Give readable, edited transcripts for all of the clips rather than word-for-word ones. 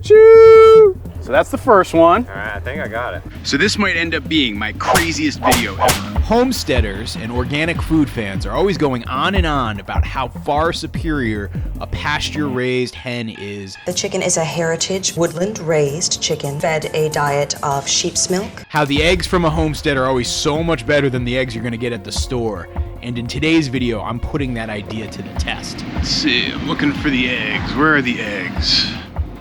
Choo-choo! So that's the first one. All right, I think I got it. So this might end up being my craziest video ever. Homesteaders and organic food fans are always going on and on about how far superior a pasture-raised hen is. The chicken is a heritage, woodland-raised chicken, fed a diet of sheep's milk. How the eggs from a homestead are always so much better than the eggs you're gonna get at the store. And in today's video, I'm putting that idea to the test. Let's see, I'm looking for the eggs. Where are the eggs?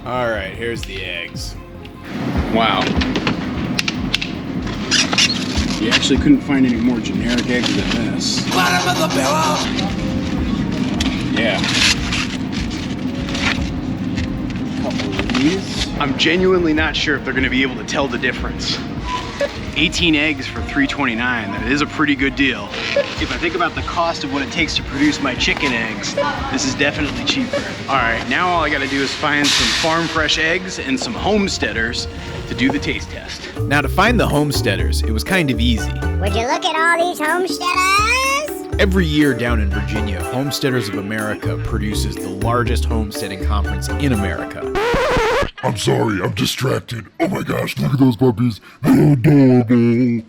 All right, here's the eggs. Wow. You actually couldn't find any more generic eggs than this. Bottom of the pillow! Yeah. A couple of these. I'm genuinely not sure if they're gonna be able to tell the difference. 18 eggs for $3.29, that is a pretty good deal. If I think about the cost of what it takes to produce my chicken eggs, this is definitely cheaper. All right, now all I gotta do is find some farm fresh eggs and some homesteaders to do the taste test. Now to find the homesteaders, it was kind of easy. Would you look at all these homesteaders? Every year down in Virginia, Homesteaders of America produces the largest homesteading conference in America. I'm sorry, I'm distracted. Oh my gosh, look at those puppies. They're adorable.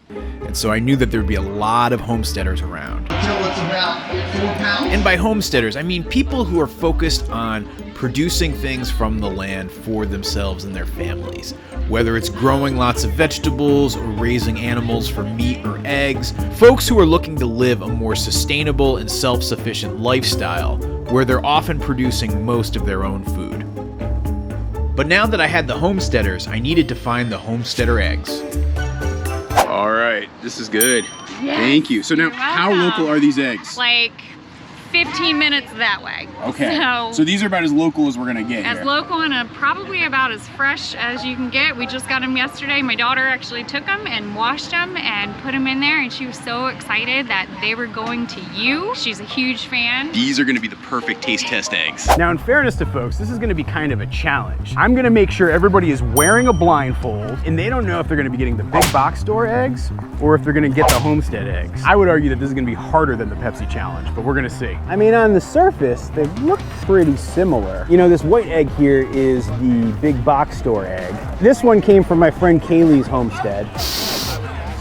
And so I knew that there would be a lot of homesteaders around. So it's about 4 pounds? And by homesteaders, I mean people who are focused on producing things from the land for themselves and their families. Whether it's growing lots of vegetables or raising animals for meat or eggs, folks who are looking to live a more sustainable and self-sufficient lifestyle where they're often producing most of their own food. But now that I had the homesteaders, I needed to find the homesteader eggs. All right, this is good. Yes, thank you. So now, how local are these eggs? Like 15 minutes that way. Okay. So these are about as local as we're gonna get as here. local and probably about as fresh as you can get. We just got them yesterday. My daughter actually took them and washed them and put them in there, and she was so excited that they were going to you. She's a huge fan. These are gonna be the perfect taste test eggs. Now, in fairness to folks, this is gonna be kind of a challenge. I'm gonna make sure everybody is wearing a blindfold and they don't know if they're gonna be getting the big box store eggs or if they're gonna get the homestead eggs. I would argue that this is gonna be harder than the Pepsi challenge, but we're gonna see. I mean, on the surface, they look pretty similar. You know, this white egg here is the big box store egg. This one came from my friend Kaylee's homestead.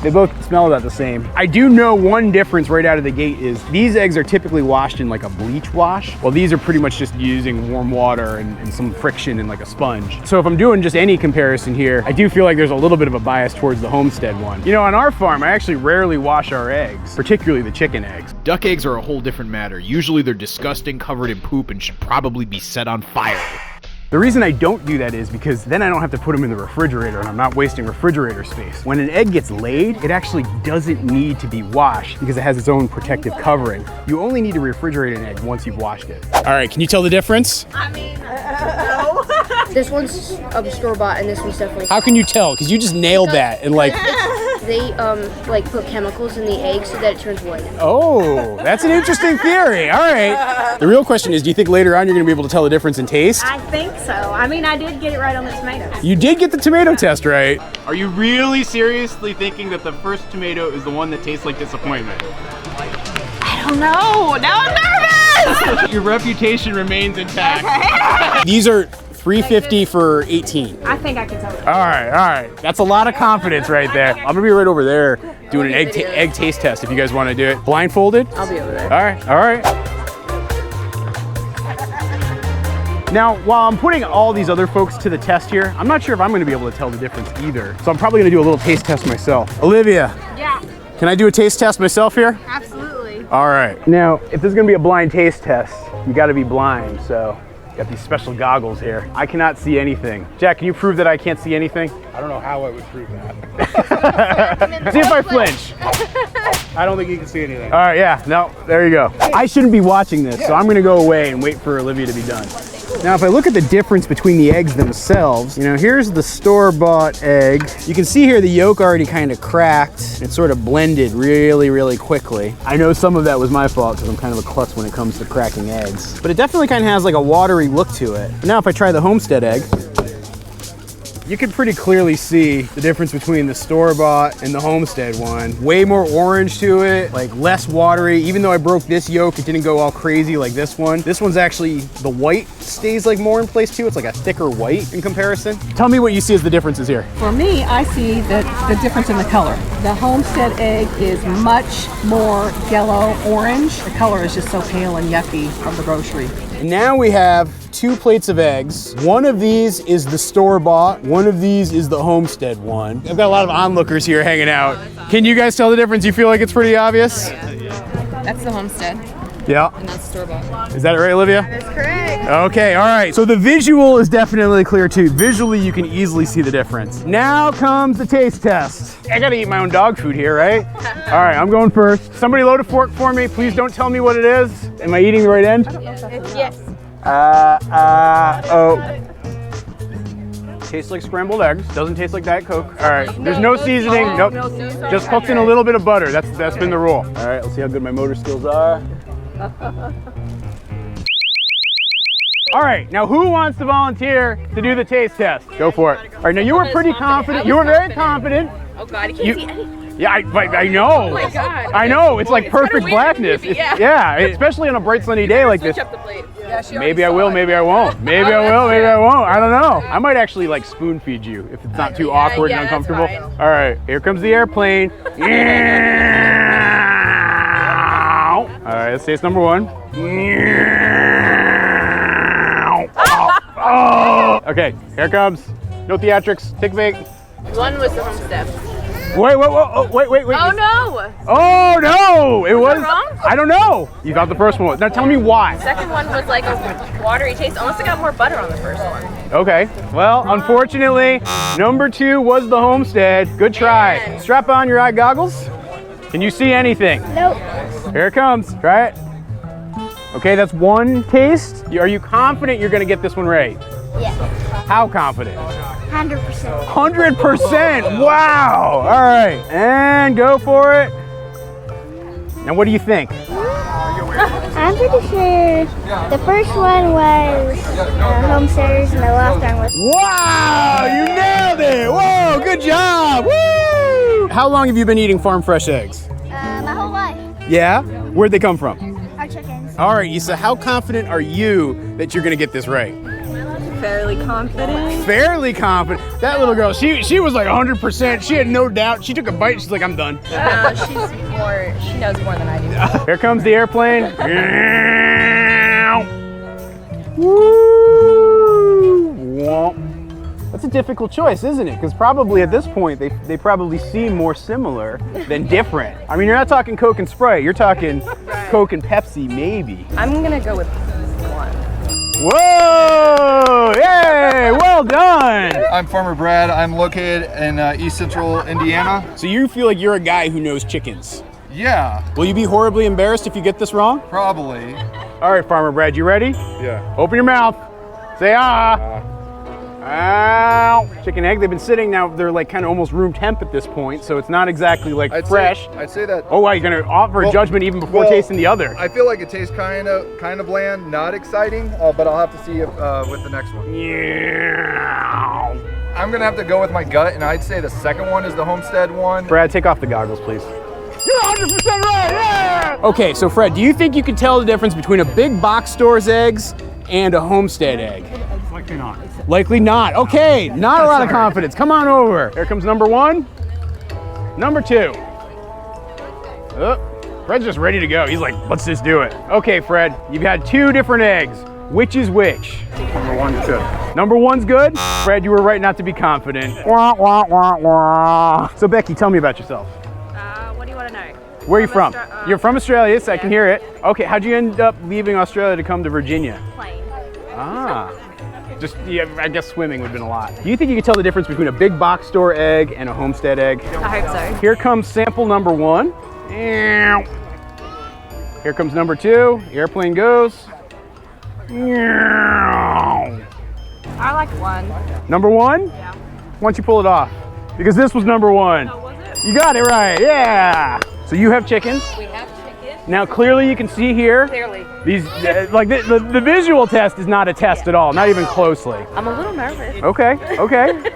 They both smell about the same. I do know one difference right out of the gate is these eggs are typically washed in like a bleach wash, while these are pretty much just using warm water and some friction and like a sponge. So if I'm doing just any comparison here, I do feel like there's a little bit of a bias towards the homestead one. You know, on our farm, I actually rarely wash our eggs, particularly the chicken eggs. Duck eggs are a whole different matter. Usually they're disgusting, covered in poop, and should probably be set on fire. The reason I don't do that is because then I don't have to put them in the refrigerator and I'm not wasting refrigerator space. When an egg gets laid, it actually doesn't need to be washed because it has its own protective covering. You only need to refrigerate an egg once you've washed it. All right, can you tell the difference? I mean, no. This one's store-bought and this one's definitely... How can you tell? Because you just nailed that and like... They like put chemicals in the egg so that it turns white. Oh, that's an interesting theory. All right. The real question is, do you think later on you're gonna be able to tell the difference in taste? I think so. I mean, I did get it right on the tomatoes. You did get the tomato test right. Are you really seriously thinking that the first tomato is the one that tastes like disappointment? I don't know. Now I'm nervous. Your reputation remains intact. These are $3.50 for 18. I think I can tell it. All right. That's a lot of confidence right there. I'm gonna be right over there doing an egg taste test if you guys want to do it. Blindfolded? I'll be over there. All right. Now, while I'm putting all these other folks to the test here, I'm not sure if I'm gonna be able to tell the difference either. So I'm probably gonna do a little taste test myself. Olivia. Yeah. Can I do a taste test myself here? Absolutely. All right. Now, if this is gonna be a blind taste test, you gotta be blind, so. Got these special goggles here. I cannot see anything. Jack, can you prove that I can't see anything? I don't know how I would prove that. See if I flinch. I don't think you can see anything. All right, yeah, no, there you go. I shouldn't be watching this, so I'm gonna go away and wait for Olivia to be done. Now, if I look at the difference between the eggs themselves, you know, here's the store-bought egg. You can see here the yolk already kind of cracked. It sort of blended really, really quickly. I know some of that was my fault because I'm kind of a klutz when it comes to cracking eggs. But it definitely kind of has like a watery look to it. But now if I try the homestead egg, you can pretty clearly see the difference between the store-bought and the homestead one. Way more orange to it, like less watery. Even though I broke this yolk, it didn't go all crazy like this one. This one's actually, the white stays like more in place too. It's like a thicker white in comparison. Tell me what you see as the differences here. For me, I see the difference in the color. The homestead egg is much more yellow orange. The color is just so pale and yucky from the grocery. And now we have 2 plates of eggs. One of these is the store-bought. One of these is the homestead one. I've got a lot of onlookers here hanging out. Can you guys tell the difference? You feel like it's pretty obvious? That's the homestead. Yeah. And that's store-bought. Is that right, Olivia? That's correct. Okay, all right. So the visual is definitely clear too. Visually, you can easily see the difference. Now comes the taste test. I gotta eat my own dog food here, right? All right, I'm going first. Somebody load a fork for me. Please don't tell me what it is. Am I eating the right end? Yes. Oh. Tastes like scrambled eggs. Doesn't taste like Diet Coke. All right, there's no seasoning. Nope. Just cooked in a little bit of butter. That's been the rule. All right, let's see how good my motor skills are. All right, now who wants to volunteer to do the taste test? Go for it. All right, now you were pretty confident. You were very confident. Oh God, I can't see anything. Yeah, I know. Oh my God. I know, it's like perfect blackness. Yeah, especially on a bright sunny day like this. Switch up the plate. Maybe I will, maybe I won't. Maybe I will, maybe I won't. I don't know. I might actually like spoon feed you if it's not too awkward and uncomfortable. All right, here comes the airplane. All right, let's taste number 1. Oh. Okay, here it comes. No theatrics. Take a bait. One was the homestead. Wait. Oh no! Oh no! It was. wrong? I don't know. You thought the first one was. Now tell me why. The second one was like a watery taste. Almost got more butter on the first one. Okay. Well, unfortunately, number 2 was the homestead. Good try. Man. Strap on your eye goggles. Can you see anything? Nope. Here it comes. Try it. Okay, that's 1 taste. Are you confident you're gonna get this one right? Yeah. How confident? 100%. 100%. Wow. All right, and go for it. Now, what do you think? I'm pretty sure the first one was Homesteaders and the last one was... Wow, you nailed it. Whoa, good job. Woo! How long have you been eating farm fresh eggs? my whole life. Yeah? Where'd they come from? Our chickens. All right, Issa, how confident are you that you're gonna get this right? Fairly confident. Fairly confident. That little girl, she was like 100%. She had no doubt. She took a bite. She's like, I'm done. She knows more than I do. Here comes the airplane. Woo! That's a difficult choice, isn't it? Because probably at this point, they probably seem more similar than different. I mean, you're not talking Coke and Sprite. You're talking Coke and Pepsi, maybe. I'm gonna go with 1. Whoa! Yay! Well done! I'm Farmer Brad. I'm located in East Central Indiana. So you feel like you're a guy who knows chickens? Yeah. Will you be horribly embarrassed if you get this wrong? Probably. All right, Farmer Brad, you ready? Yeah. Open your mouth. Say ah. Ow. Chicken egg, they've been sitting now, they're like kind of almost room temp at this point, so it's not exactly like fresh. I'd say that. Oh, wow, you're gonna offer a judgment even before tasting the other. I feel like it tastes kind of bland, not exciting, but I'll have to see with the next one. Yeah. I'm gonna have to go with my gut, and I'd say the second one is the homestead one. Brad, take off the goggles, please. You're 100% right, yeah! Okay, so Fred, do you think you can tell the difference between a big box store's eggs and a homestead egg? Likely not. Likely not. Okay, not a lot of confidence. Come on over. Here comes number 1. Number 2. Oh, Fred's just ready to go. He's like, let's just do it. Okay, Fred, you've had 2 different eggs. Which is which? Number 1's good. Number 1's good? Fred, you were right not to be confident. Wah, wah, wah, wah. So Becky, tell me about yourself. What do you want to know? Where are you from? You're from Australia, so I can hear it. Okay, how'd you end up leaving Australia to come to Virginia? Plane. Ah. Just, yeah, I guess swimming would have been a lot. Do you think you could tell the difference between a big box store egg and a homestead egg? I hope so. Here comes sample number 1. Here comes number 2. Airplane goes. I like 1. Number 1? Yeah. Why don't you pull it off? Because this was number 1. Oh, was it? You got it right, yeah. So you have chickens. We have chicken. Now clearly you can see here. Clearly. These, like the visual test is not a test at all, not even closely. I'm a little nervous. Okay,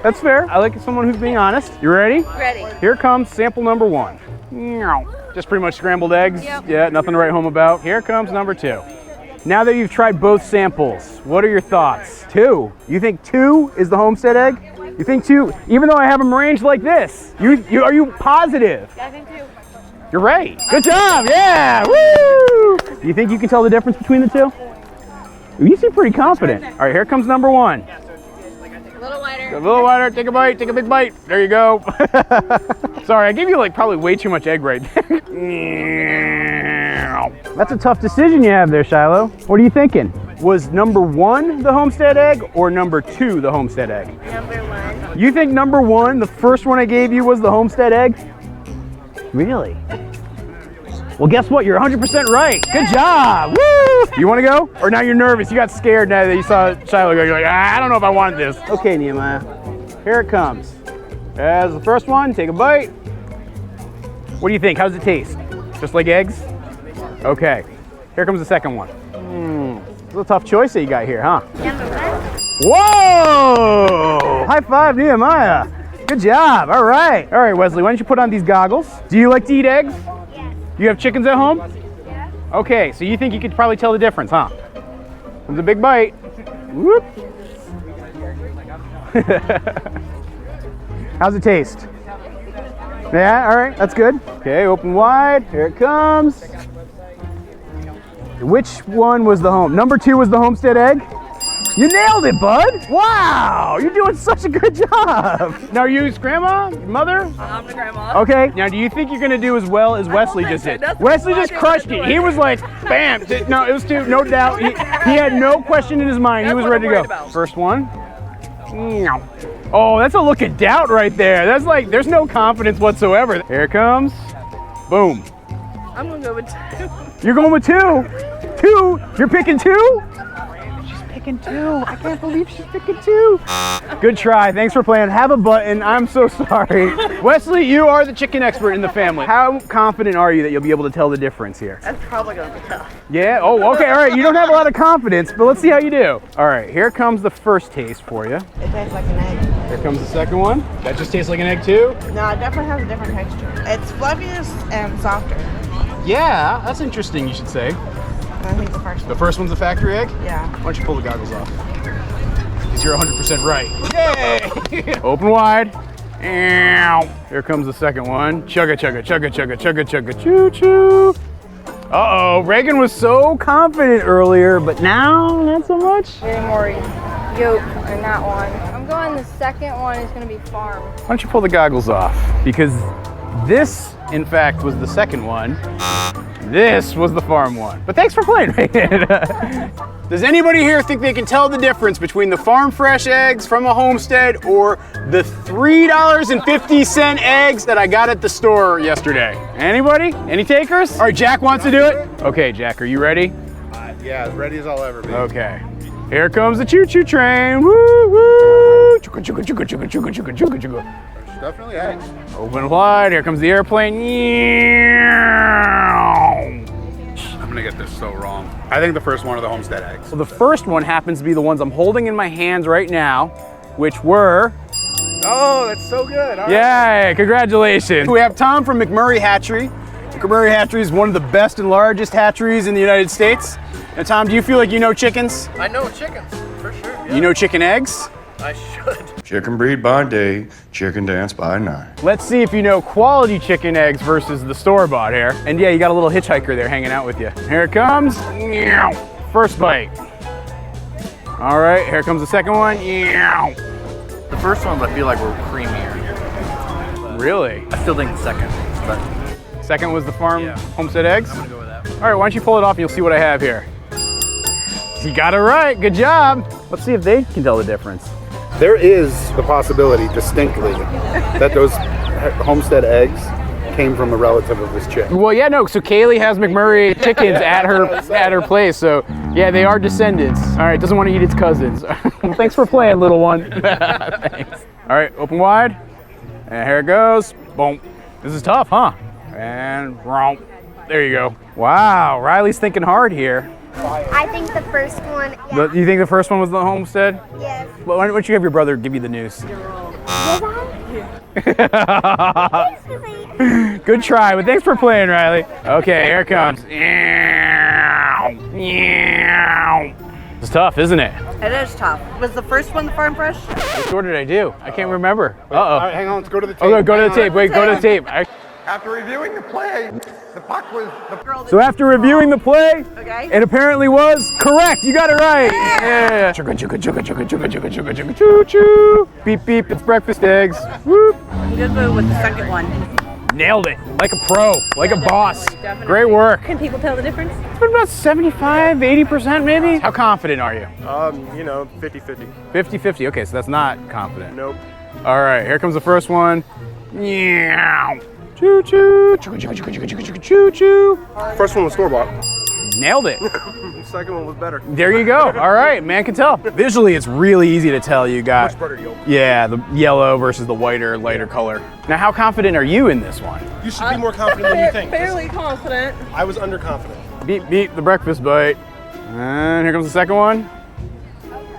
that's fair. I like someone who's being honest. You ready? Ready. Here comes sample number 1. Just pretty much scrambled eggs. Yep. Yeah, nothing to write home about. Here comes number 2. Now that you've tried both samples, what are your thoughts? 2. You think 2 is the homestead egg? You think 2, even though I have them arranged like this? Are you positive? Yeah, I think 2. You're right. Good job. Yeah. Woo! You think you can tell the difference between the 2? You seem pretty confident. All right, here comes number 1. A little wider. A little wider. Take a bite. Take a big bite. There you go. Sorry, I gave you like probably way too much egg right there. That's a tough decision you have there, Shiloh. What are you thinking? Was number 1 the homestead egg or number 2 the homestead egg? Number 1. You think number 1, the first one I gave you, was the homestead egg? Really? Well, guess what? You're 100% right. Good job. Woo! You want to go? Or now you're nervous? You got scared now that you saw Shiloh go. You're like, I don't know if I wanted this. Okay, Nehemiah. Here it comes. As the first one, take a bite. What do you think? How does it taste? Just like eggs? Okay. Here comes the second one. It's a tough choice that you got here, huh? Number 1. Whoa! High five, Nehemiah. Good job. All right. All right, Wesley, why don't you put on these goggles? Do you like to eat eggs? Yeah. Do you have chickens at home? Yeah. Okay, so you think you could probably tell the difference, huh? Comes a big bite. Whoop. How's it taste? Yeah, all right, that's good. Okay, open wide. Here it comes. Which one was the home? Number 2 was the homestead egg? You nailed it, bud. Wow, you're doing such a good job. Now, are you grandma, mother? I'm the grandma. Okay, now do you think you're gonna do as well as Wesley just did? Wesley just crushed it. He was like, bam. No, it was 2, no doubt. He had no question in his mind. He was ready to go. First one. Oh, that's a look of doubt right there. That's like, there's no confidence whatsoever. Here it comes. Boom. I'm gonna go with 2. You're going with 2? 2? You're picking 2? She's picking 2. I can't believe she's picking 2. Good try. Thanks for playing. Have a button. I'm so sorry. Wesley, you are the chicken expert in the family. How confident are you that you'll be able to tell the difference here? That's probably gonna be tough. Yeah? Oh, okay. All right. You don't have a lot of confidence, but let's see how you do. All right. Here comes the first taste for you. It tastes like an egg. Here comes the second one. That just tastes like an egg too? No, it definitely has a different texture. It's fluffier and softer. Yeah, that's interesting, you should say. I think the first one. The first one's a factory egg? Yeah. Why don't you pull the goggles off? Because you're 100% right. Yay! Open wide. Here comes the second one. Chugga, chugga, chugga, chugga, chugga, chugga, choo, choo. Uh-oh, Reagan was so confident earlier, but now not so much. Getting more yolk in that one. I'm going the second one is going to be farm. Why don't you pull the goggles off? Because this, in fact, was the second one. This was the farm one. But thanks for playing, Reagan. Does anybody here think they can tell the difference between the farm fresh eggs from a homestead or the $3.50 eggs that I got at the store yesterday? Anybody? Any takers? All right, Jack wants to do it. Okay, Jack, are you ready? Yeah, as ready as I'll ever be. Okay. Here comes the choo-choo train. Woo woo! Chugga chugga chugga chugga chugga chugga chugga chugga. Definitely eggs. Open wide. Here comes the airplane. I'm gonna get this so wrong. I think the first one are the homestead eggs. So the first one happens to be the ones I'm holding in my hands right now, which were. Oh, that's so good. All right. Yay! Congratulations. We have Tom from McMurray Hatchery. McMurray Hatchery is one of the best and largest hatcheries in the United States. Now, Tom, do you feel like you know chickens? I know chickens, for sure. Yeah. You know chicken eggs? I should. Chicken breed by day, chicken dance by night. Let's see if you know quality chicken eggs versus the store-bought here. And yeah, you got a little hitchhiker there hanging out with you. Here it comes. First bite. All right, here comes the second one. The first ones I feel like were creamier. Really? I still think the second, but second was the farm homestead eggs? I'm gonna go with that. All right, why don't you pull it off and you'll see what I have here. You got it right, good job. Let's see if they can tell the difference. There is the possibility, distinctly, that those homestead eggs came from a relative of this chick. Well, yeah, no, so Kaylee has McMurray chickens at her place, so yeah, they are descendants. All right, doesn't want to eat its cousins. Well, thanks for playing, little one. Thanks. All right, open wide, and here it goes. Boom. This is tough, huh? And romp. there you go. Wow, Riley's thinking hard here. I think the first one. Yeah. You think the first one was the homestead? Yes. Well, why don't you have your brother give you the news? Good try, but thanks for playing, Riley. Okay, here it comes. It's tough, isn't it? It is tough. Was the first one the farm fresh? Which order did I do? I can't remember. All right, hang on, let's go to the tape. Oh, go to the tape. Wait, go to the tape. After reviewing the play, the puck was So after reviewing the play, it apparently was correct. You got it right. Yeah. Chugga, chugga, chugga, chugga, chugga, chugga, chugga, chugga, choo, choo. Beep, beep. It's breakfast eggs. Whoop. Good move with the second one. Nailed it. Like a pro, like a boss. Great work. Can people tell the difference? It's been about 75, 80% maybe. How confident are you? 50-50. 50-50. Okay, so that's not confident. Nope. All right, here comes the first one. Meow. Choo choo. Choo choo choo choo choo choo choo. First one was store-bought. Nailed it. The second one was better. There you go. All right, man can tell. Visually, it's really easy to tell. You got Much better yolk. Yeah, the yellow versus the whiter, lighter color. Now, how confident are you in this one? You should be more confident than you think. Fairly confident. I was underconfident. Beep beep, the breakfast bite. And here comes the second one.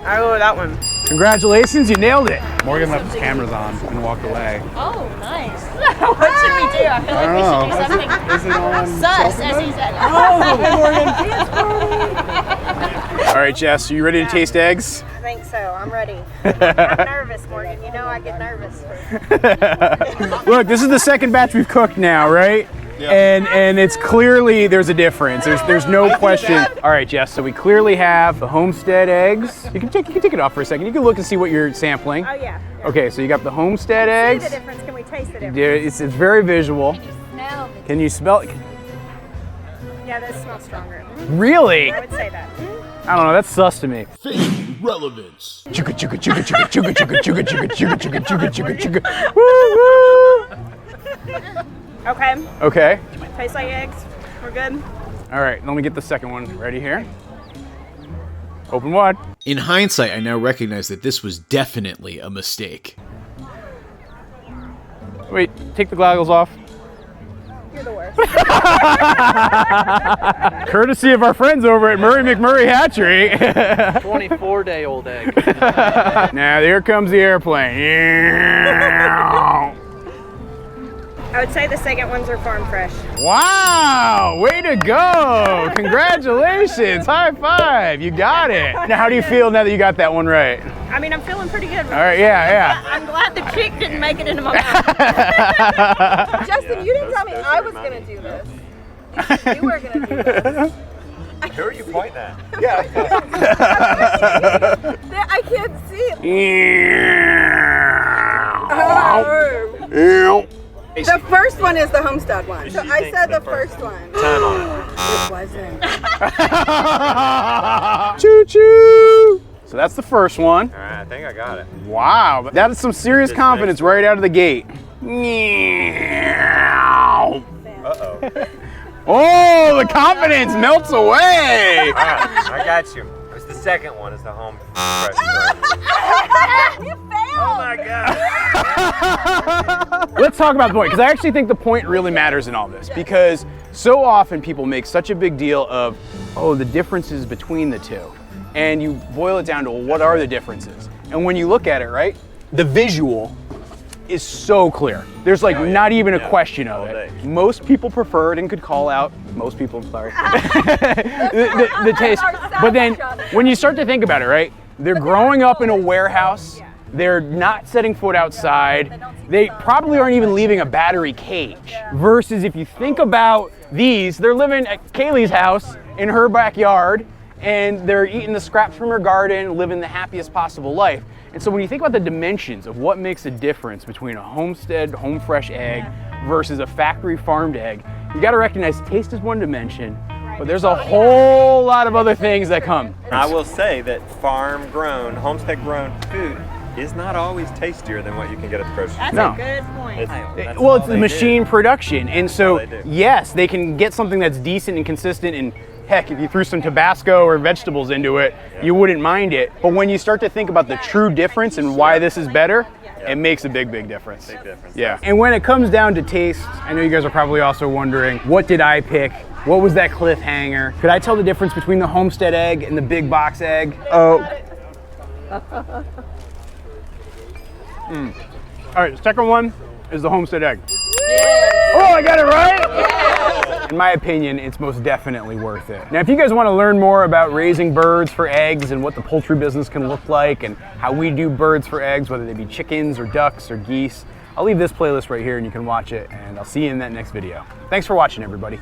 I go with that one. Congratulations, you nailed it. Morgan left his cameras on and walked away. Oh, nice. What should we do? I feel like we should do something Is it on sus, as he said. All right, Jess, are you ready to taste eggs? I think so. I'm ready. I'm nervous, Morgan. You know I get nervous. Look, this is the second batch we've cooked now, right? Yeah. And it's clearly there's a difference. There's no question. All right, Jess. So we clearly have the homestead eggs. You can take it off for a second. You can look and see what you're sampling. Oh yeah. Okay, so you got the homestead eggs. See the difference? Can we taste the difference? It's very visual. Can you smell it? Yeah, this smells stronger. Really? I would say that. I don't know. That's sus to me. Relevance. Chugga chugga chugga chugga chugga chugga chugga chugga chugga chugga chugga chugga chugga. Woo woo. Okay. Okay. Tastes like eggs. We're good. All right, let me get the second one ready here. Open wide. In hindsight, I now recognize that this was definitely a mistake. Wait, take the goggles off. You're the worst. Courtesy of our friends over at Murray McMurray Hatchery. 24-day-old egg. Now, here comes the airplane. I would say the second ones are farm fresh. Wow, way to go. Congratulations, high five, you got it. Now, how do you feel now that you got that one right? I mean, I'm feeling pretty good. All right, yeah. I'm glad the chick didn't make it into my mouth. Justin, you didn't tell me I was going to do this. You were going to do this. Who are you pointing at? Yeah. I can't see it. The first one is the homestead one. So I said the first one. Time on it. It wasn't. Choo choo. So that's the first one. All right, I think I got it. Wow, that is some serious confidence right out of the gate. Uh-oh. Oh, the confidence melts away. All right, I got you. It's the second one. It's the home fresh. You failed. Oh my God. Let's talk about the point, because I actually think the point really matters in all this, because so often people make such a big deal of, oh, the differences between the two. And you boil it down to, well, what are the differences? And when you look at it, right, the visual is so clear. There's like not even a question of it. Most people prefer it and could call out, most people, sorry, the taste. But then when you start to think about it, right, they're growing up in a warehouse. They're not setting foot outside. They probably aren't even leaving a battery cage. Versus if you think about these, they're living at Kaylee's house in her backyard, and they're eating the scraps from her garden, living the happiest possible life. And so when you think about the dimensions of what makes a difference between a homestead, home fresh egg versus a factory farmed egg, you gotta recognize taste is one dimension, but there's a whole lot of other things that come. I will say that farm-grown, homestead-grown food is not always tastier than what you can get at the grocery store. No. A good point. Well, it's the machine production, and so yes, they can get something that's decent and consistent, and heck, if you threw some Tabasco or vegetables into it, you wouldn't mind it. But when you start to think about the true difference and why this is better, It makes a big difference. Big difference. Yeah. And when it comes down to taste, I know you guys are probably also wondering, what did I pick? What was that cliffhanger? Could I tell the difference between the Homestead egg and the big box egg? Oh. All right, the second one is the Homestead egg. Oh, I got it right? In my opinion, it's most definitely worth it. Now, if you guys want to learn more about raising birds for eggs and what the poultry business can look like and how we do birds for eggs, whether they be chickens or ducks or geese, I'll leave this playlist right here and you can watch it, and I'll see you in that next video. Thanks for watching, everybody.